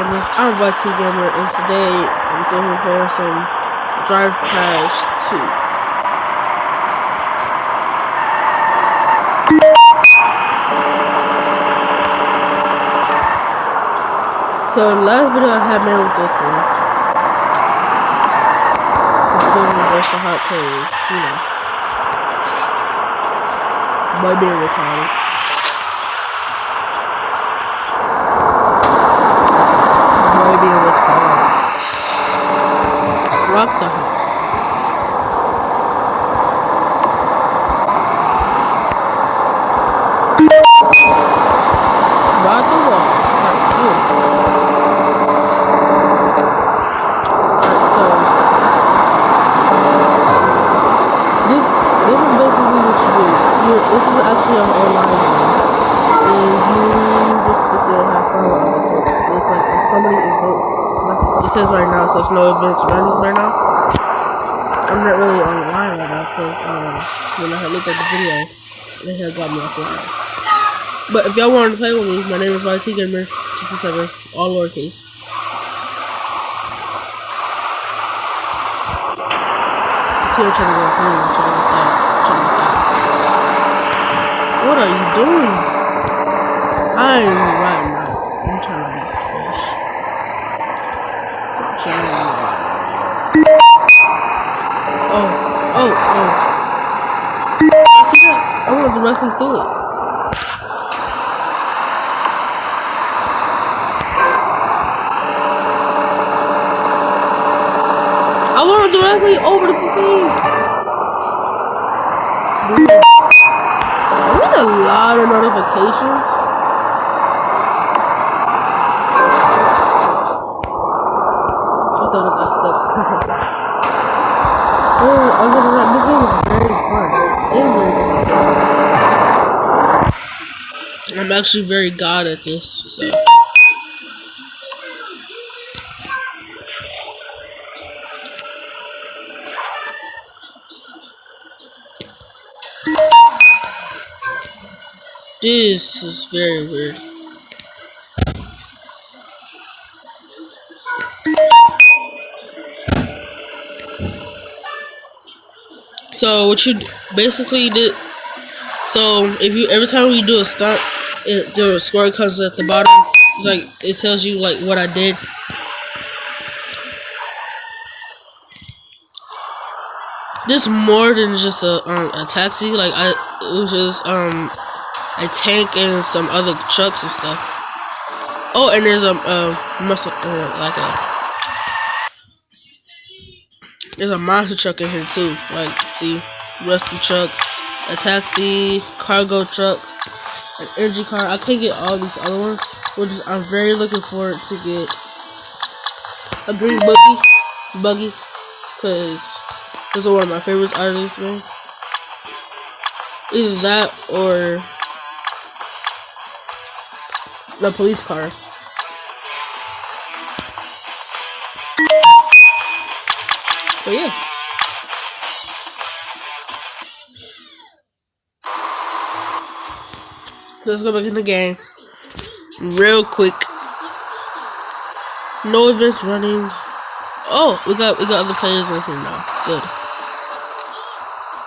Gamers? I'm YT Gamer, and today I'm going to play some Drive Crash 2. So the last video I had made with this one, I'm doing this for hot cause, you know, by being retarded. Rock the house. Rock the wall. Alright, so this is basically what you do. This is actually an online game, and you just sit there and have fun with other folks. There's like so many events. It says right now, so there's no events running right now. I'm not really online right now because when I looked at the video, it had got me offline. But if y'all want to play with me, my name is YT Gamer 227, all lowercase. See, I'm trying to go home. What are you doing? I'm right now. I'm trying to make fish. Oh. See that? I went directly through it. I went directly over the thing. I get a lot of notifications. I thought I got stuck. Oh, other than that, this game is very fun. I'm actually very god at this, so. This is very weird. So what you basically did, so if you every time you do a stunt, the score comes at the bottom. It's like it tells you like what I did. This more than just a taxi. Like it was just a tank and some other trucks and stuff. Oh, and there's there's a monster truck in here too. Like, see, rusty truck, a taxi, cargo truck, an energy car. I can't get all these other ones, which is I'm very looking forward to get a green buggy, cause those are one of my favorites out of this game. Either that or the police car. But yeah. Let's go back in the game. Real quick. No events running. Oh, we got other players in here now. Good.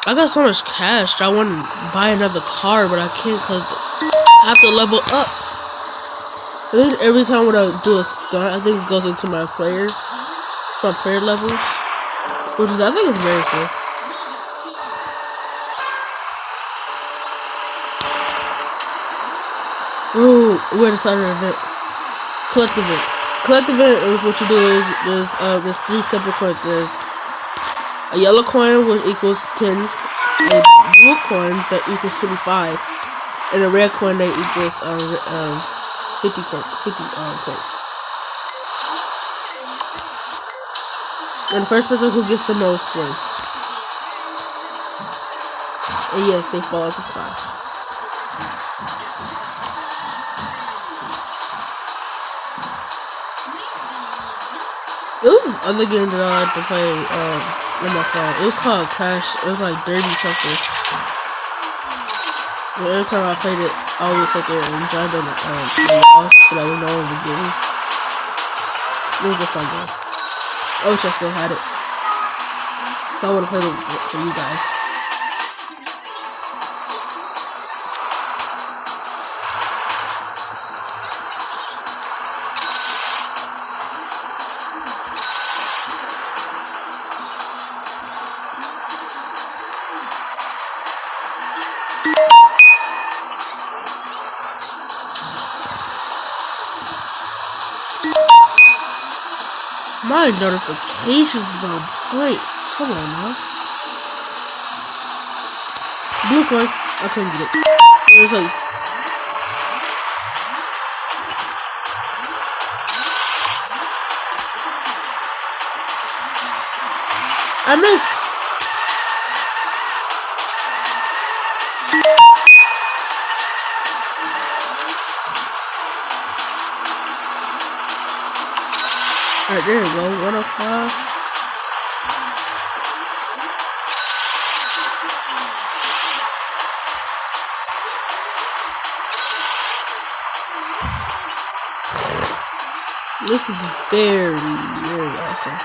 I got so much cash that I want to buy another car, but I can't because I have to level up. I think every time when I do a stunt, I think it goes into my player levels. Which is, I think it's very cool. Ooh, we're at the start of the event. Collect event. Collect event is what you do is there's three separate coins. There's a yellow coin which equals 10, a blue coin that equals 25, and a red coin that equals 50 points. And the first person who gets the most wins. And yes, they fall at the sky. It was this other game that I like to play on my phone. It was called Crash. It was like Dirty something. And every time I played it, I always sit there and enjoy the loss so that we know in the beginning. It was a fun game. I wish I still had it. So I would have played it for you guys. My notifications is on point. Come on now. Blue coin. I couldn't get it. There's like I missed. Alright, there you go. 105. This is very, very awesome.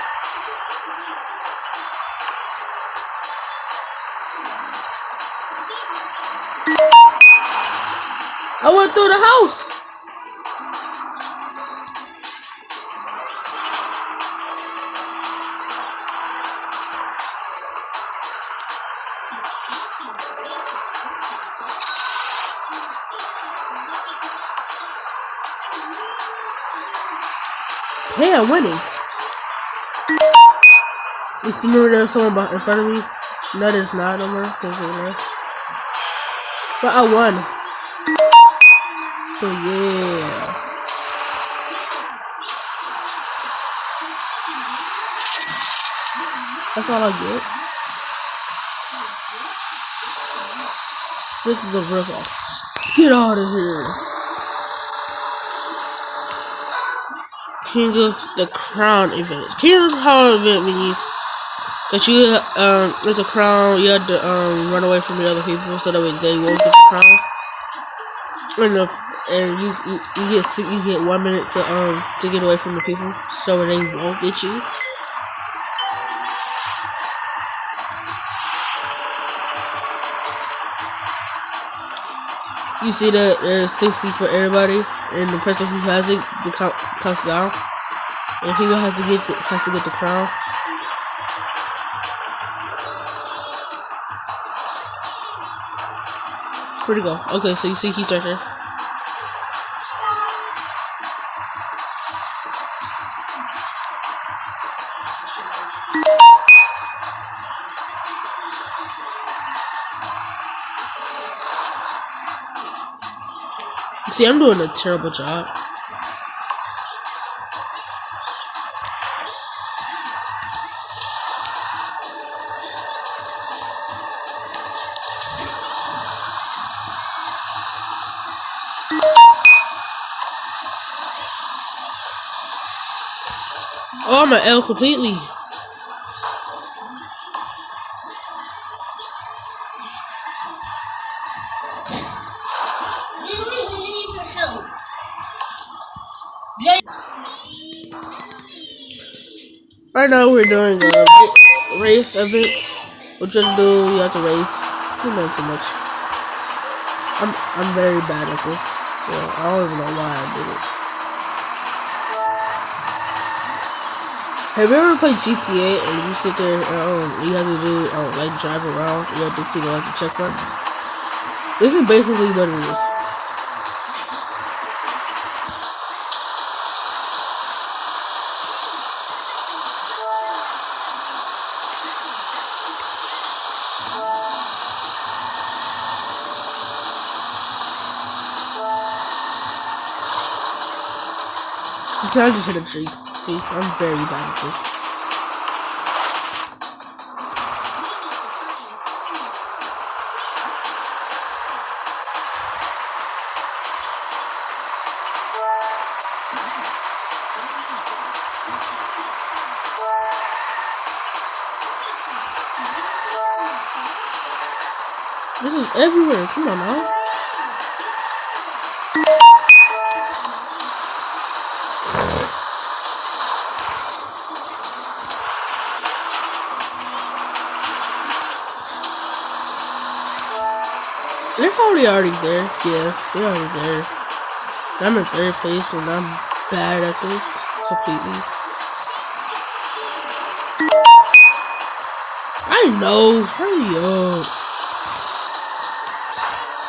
I went through the house. Hey, I'm winning. You see me there, someone in front of me? No, there's not no more. But I won. So yeah. That's all I get. This is a ripoff. Get out of here. King of the Crown event. King of the Crown event means that you there's a crown. You have to run away from the other people so that way they won't get the crown. And you get 1 minute to get away from the people so they won't get you. You see that there's 60 for everybody, and the person who has it, the count counts down, and he has to get the crown. Where'd he go? Okay, so you see he's right there. See, I'm doing a terrible job. Oh, I'm an L completely. Right now we're doing a race event. What you do? You have to race. I'm not too much. I'm very bad at this. Well, I don't even know why I did it. Have you ever played GTA and you sit there and you have to do like drive around? You have to see like the checkpoints. This is basically what it is. So I just hit a tree. See, I'm very bad at this. This is everywhere. Come on now. They're probably already there. Yeah, they're already there. I'm in third place and I'm bad at this completely. I know. Hurry up.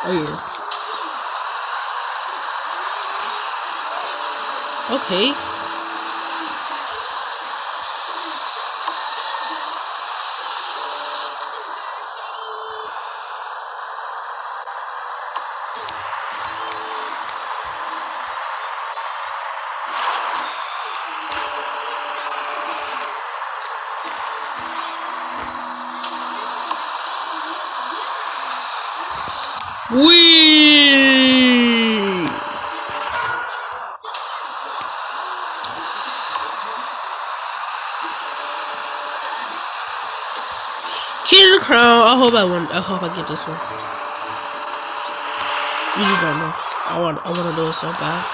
Oh yeah. Okay. Wee! King of the Crown. I hope I win. I hope I get this one. You just don't know. I want to do it so bad.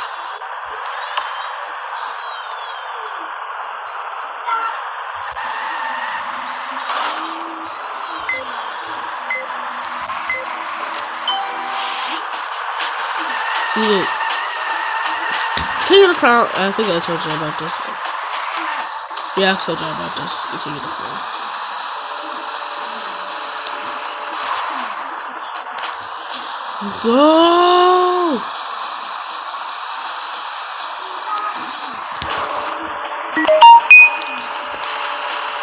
See it. King of the Crown. I think I told you about this one. Yeah, I told you about this. The King of the Crown. Go!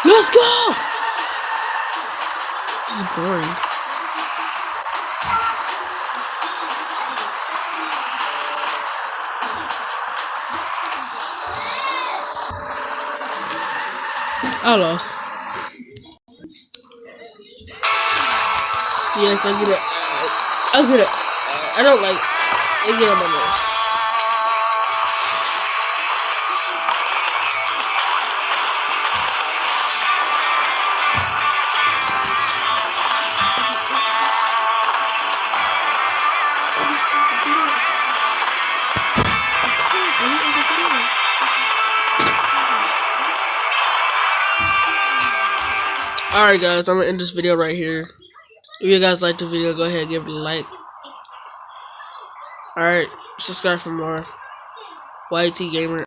Let's go! This is boring. I lost. Yes, I get it. I get it. I don't like it. I get on my nerves. Alright guys, I'm gonna end this video right here. If you guys liked the video, go ahead and give it a like. Alright, subscribe for more. YT Gamer.